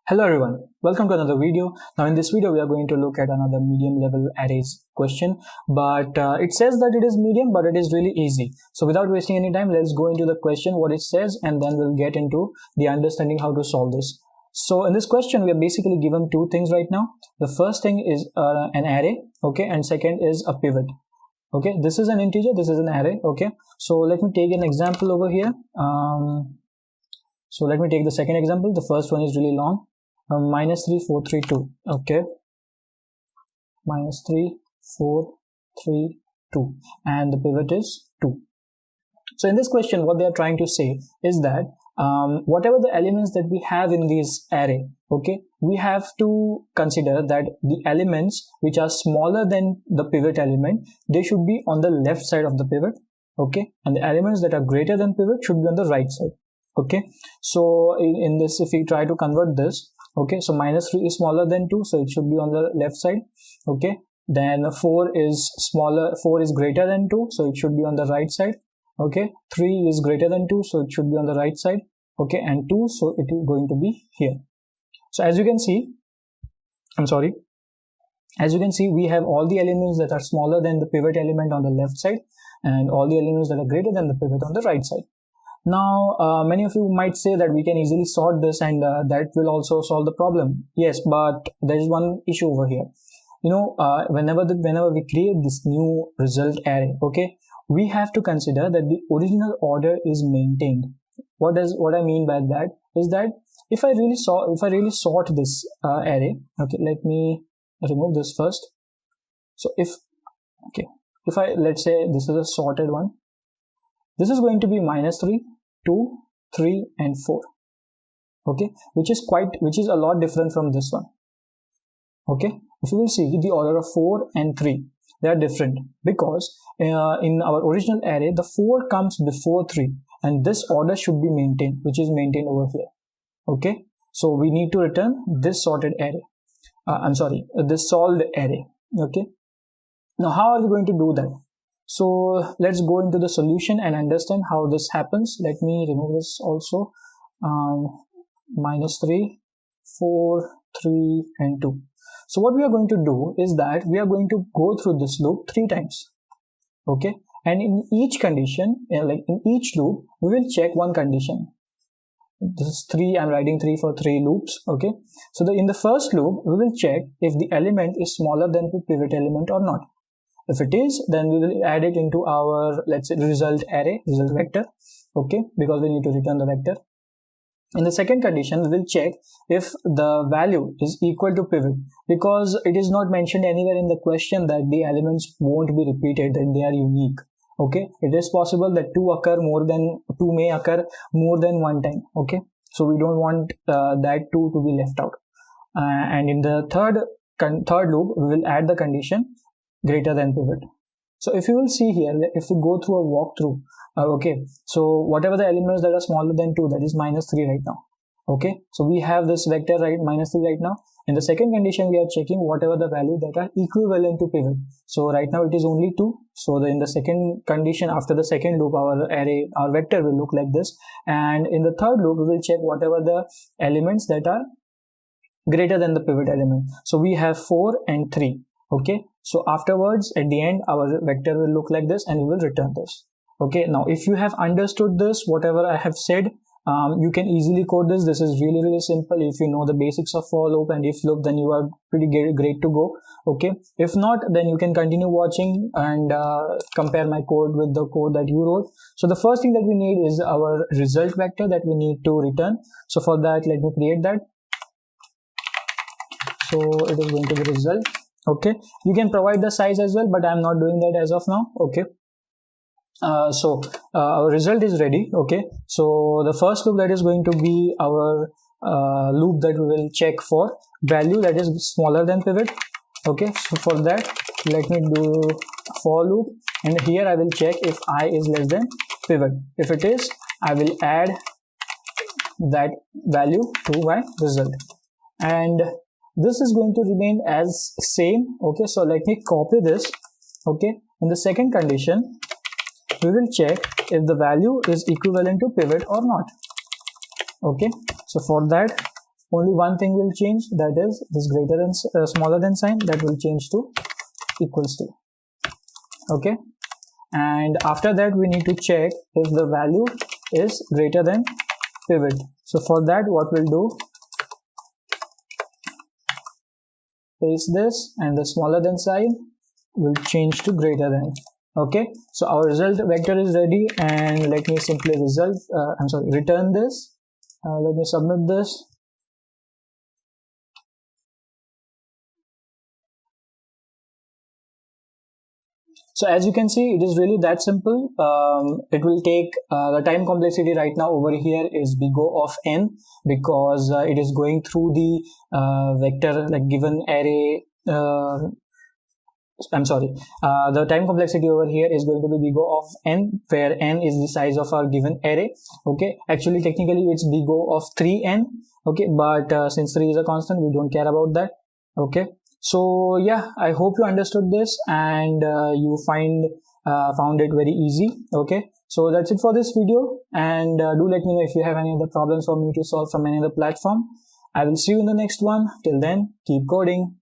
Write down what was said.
Hello everyone, welcome to another video. Now in this video we are going to look at another medium level arrays question, but it says that it is medium, but it is really easy. So without wasting any time, let's go into the question, what it says, and then we'll get into the understanding how to solve this. So in this question we are basically given two things right now. The first thing is an array, okay, and second is a pivot. Okay, this is an integer, this is an array. Okay, so let me take an example over here. So let me take the second example. The first one is really long. Minus 3, 4, 3, 2. Okay, minus 3, 4, 3, 2, and the pivot is 2. So in this question, what they are trying to say is that whatever the elements that we have in this array, okay, we have to consider that the elements which are smaller than the pivot element, they should be on the left side of the pivot, okay, and the elements that are greater than pivot should be on the right side. Okay, so in this, if we try to convert this, okay, so minus 3 is smaller than 2, so it should be on the left side. Okay, then 4 is greater than 2, so it should be on the right side. Okay, 3 is greater than 2, so it should be on the right side. Okay, and 2, so it is going to be here. So as you can see, we have all the elements that are smaller than the pivot element on the left side and all the elements that are greater than the pivot on the right side. Now, many of you might say that we can easily sort this and that will also solve the problem. Yes, but there is one issue over here. You know, whenever we create this new result array, okay, we have to consider that the original order is maintained. What I mean by that is that if I really sort this array, okay, let me remove this first. So let's say this is a sorted one. This is going to be minus 3, 2, 3 and 4. Okay, which is a lot different from this one. Okay, if you will see the order of 4 and 3, they are different because in our original array the 4 comes before 3 and this order should be maintained, which is maintained over here. Okay, so we need to return this sorted array. This solved array. Okay, now how are we going to do that? So let's go into the solution and understand how this happens. Let me remove this also. Minus 3, 4, 3 and 2. So what we are going to do is that we are going to go through this loop 3 times. Okay, and in each condition, in each loop, we will check one condition. This is 3, I'm writing 3 for 3 loops. Okay, so in the first loop, we will check if the element is smaller than the pivot element or not. If it is, then we will add it into our, let's say, result vector, okay, because we need to return the vector. In the second condition, we will check if the value is equal to pivot, because it is not mentioned anywhere in the question that the elements won't be repeated and they are unique. Okay, it is possible that 2 may occur more than one time. Okay, so we don't want that 2 to be left out. And in the third loop, we will add the condition greater than pivot. So if you will see here, if we go through a walkthrough, okay, so whatever the elements that are smaller than 2, that is minus 3 right now. Okay, so we have this vector right, minus 3 right now. In the second condition, we are checking whatever the value that are equivalent to pivot. So right now it is only 2. So in the second condition, after the second loop, our vector will look like this. And in the third loop, we will check whatever the elements that are greater than the pivot element. So we have 4 and 3. Okay, so afterwards at the end our vector will look like this and we will return this. Okay, now if you have understood this, whatever I have said, you can easily code this. This is really simple. If you know the basics of for loop and if loop, then you are pretty great to go. Okay, if not, then you can continue watching and compare my code with the code that you wrote. So the first thing that we need is our result vector that we need to return. So for that, let me create that. So it is going to be result. Okay, you can provide the size as well, but I'm not doing that as of now. Okay, so our result is ready. Okay, so the first loop that is going to be our loop that we will check for value that is smaller than pivot. Okay, so for that, let me do for loop, and here I will check if I is less than pivot. If it is, I will add that value to my result, and this is going to remain as same. Okay, so let me copy this. Okay, in the second condition, we will check if the value is equivalent to pivot or not. Okay, so for that, only one thing will change, that is this greater than smaller than sign, that will change to equals to. Okay, and after that we need to check if the value is greater than pivot. So for that, what we'll do is this, and the smaller than sign will change to greater than. Okay, so our result vector is ready, and let me simply return this. Let me submit this. So as you can see, it is really that simple. It will take the time complexity right now over here is big O of n, because it is going through the vector, like given array. The time complexity over here is going to be big O of n, where n is the size of our given array. Okay, actually technically it's big O of 3n. Okay, but since 3 is a constant, we don't care about that. Okay, so yeah, I hope you understood this and you found it very easy. Okay, so that's it for this video, and do let me know if you have any other problems for me to solve from any other platform. I will see you in the next one. Till then, keep coding.